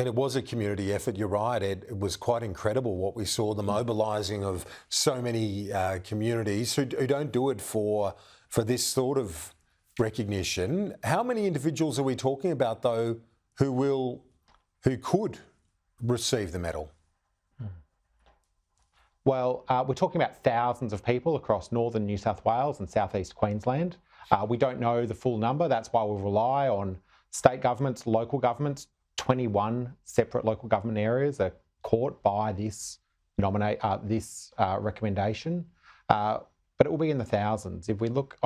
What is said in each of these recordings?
And it was a community effort, you're right, Ed. It was quite incredible what we saw, the mobilising of so many communities who don't do it for this sort of recognition. How many individuals are we talking about, though, who could receive the medal? Well, we're talking about thousands of people across northern New South Wales and southeast Queensland. We don't know the full number. That's why we rely on state governments, local governments. 21 separate local government areas are caught by this recommendation, but it will be in the thousands. If we look,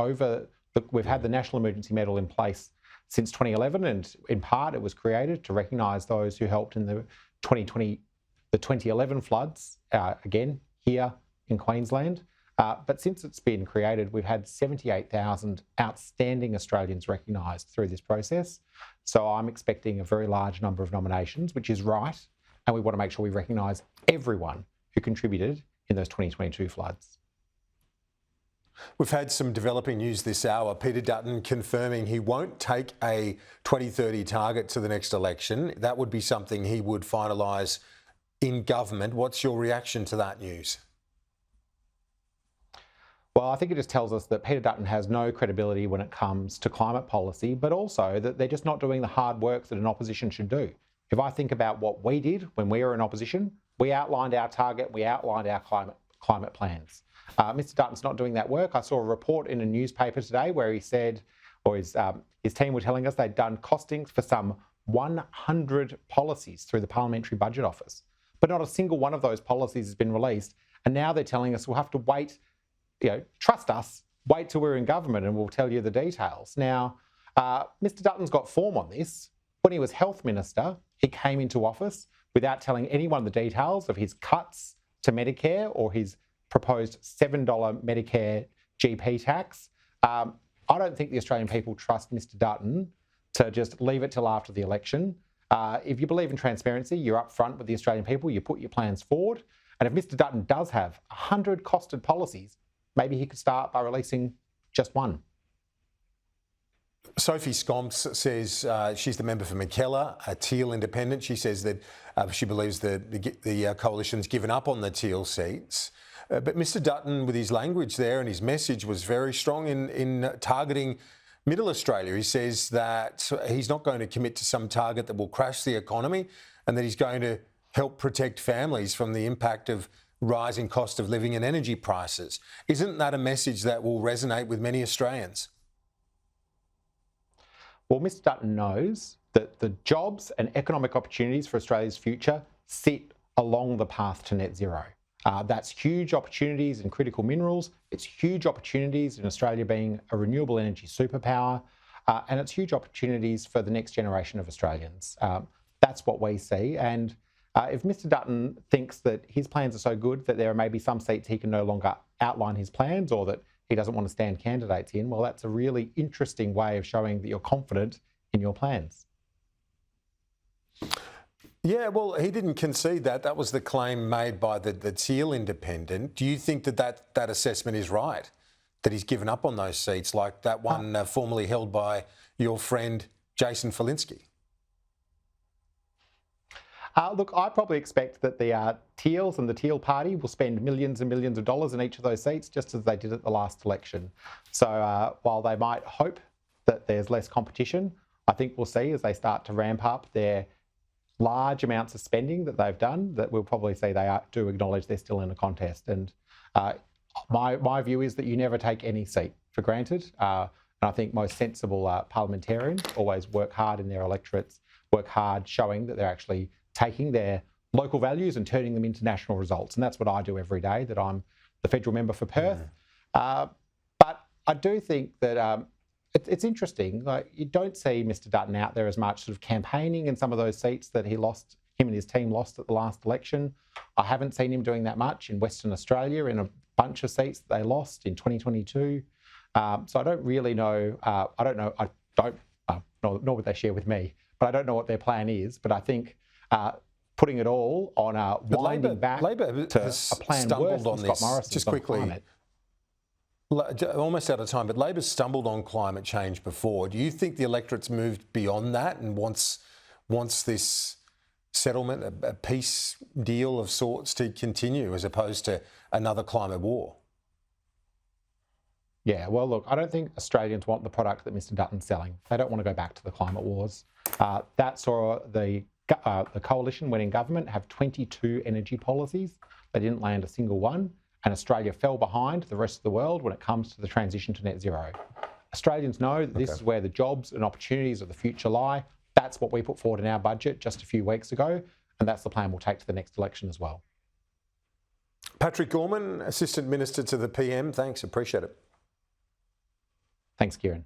we've had the National Emergency Medal in place since 2011, and in part it was created to recognise those who helped in the 2011 floods, again here in Queensland. But since it's been created, we've had 78,000 outstanding Australians recognised through this process. So I'm expecting a very large number of nominations, which is right. And we want to make sure we recognise everyone who contributed in those 2022 floods. We've had some developing news this hour. Peter Dutton confirming he won't take a 2030 target to the next election. That would be something he would finalise in government. What's your reaction to that news? Well, I think it just tells us that Peter Dutton has no credibility when it comes to climate policy, but also that they're just not doing the hard work that an opposition should do. If I think about what we did when we were in opposition, we outlined our target, we outlined our climate plans. Mr Dutton's not doing that work. I saw a report in a newspaper today where he said, or his team were telling us they'd done costings for some 100 policies through the Parliamentary Budget Office, but not a single one of those policies has been released. And now they're telling us we'll have to wait. Trust us, wait till we're in government and we'll tell you the details. Now, Mr Dutton's got form on this. When he was Health Minister, he came into office without telling anyone the details of his cuts to Medicare or his proposed $7 Medicare GP tax. I don't think the Australian people trust Mr Dutton to just leave it till after the election. If you believe in transparency, you're up front with the Australian people, you put your plans forward. And if Mr Dutton does have 100 costed policies, maybe he could start by releasing just one. Sophie Scomps says she's the member for Mackellar, a Teal independent. She says that she believes that the coalition's given up on the Teal seats. But Mr Dutton, with his language there and his message, was very strong in targeting Middle Australia. He says that he's not going to commit to some target that will crash the economy and that he's going to help protect families from the impact of rising cost of living and energy prices. Isn't that a message that will resonate with many Australians? Well, Mr Dutton knows that the jobs and economic opportunities for Australia's future sit along the path to net zero. That's huge opportunities in critical minerals. It's huge opportunities in Australia being a renewable energy superpower. And it's huge opportunities for the next generation of Australians. That's what we see. And if Mr Dutton thinks that his plans are so good that there are maybe some seats he can no longer outline his plans or that he doesn't want to stand candidates in, well, that's a really interesting way of showing that you're confident in your plans. Yeah, well, he didn't concede that. That was the claim made by the Teal independent. Do you think that assessment is right, that he's given up on those seats, like that one formerly held by your friend Jason Falinski? Look, I probably expect that the Teals and the Teal Party will spend millions and millions of dollars in each of those seats, just as they did at the last election. So while they might hope that there's less competition, I think we'll see as they start to ramp up their large amounts of spending that they've done, that we'll probably see they do acknowledge they're still in a contest. And my view is that you never take any seat for granted. And I think most sensible parliamentarians always work hard in their electorates, work hard showing that they're actually taking their local values and turning them into national results. And that's what I do every day, that I'm the federal member for Perth. But I do think that it's interesting. Like, you don't see Mr Dutton out there as much sort of campaigning in some of those seats that him and his team lost at the last election. I haven't seen him doing that much in Western Australia in a bunch of seats that they lost in 2022. So I don't really know. Nor would they share with me, but I don't know what their plan is. But I think putting it all on winding back Labor to has a plan stumbled worse on than Scott this. Morrison's Just on quickly, climate. Almost out of time, but Labor's stumbled on climate change before. Do you think the electorate's moved beyond that and wants this settlement, a peace deal of sorts to continue as opposed to another climate war? Yeah, well, look, I don't think Australians want the product that Mr Dutton's selling. They don't want to go back to the climate wars. That saw the coalition, when in government, have 22 energy policies. They didn't land a single one, and Australia fell behind the rest of the world when it comes to the transition to net zero. Australians know that this is where the jobs and opportunities of the future lie. That's what we put forward in our budget just a few weeks ago, and that's the plan we'll take to the next election as well. Patrick Gorman, Assistant Minister to the PM, thanks, appreciate it. Thanks, Kieran.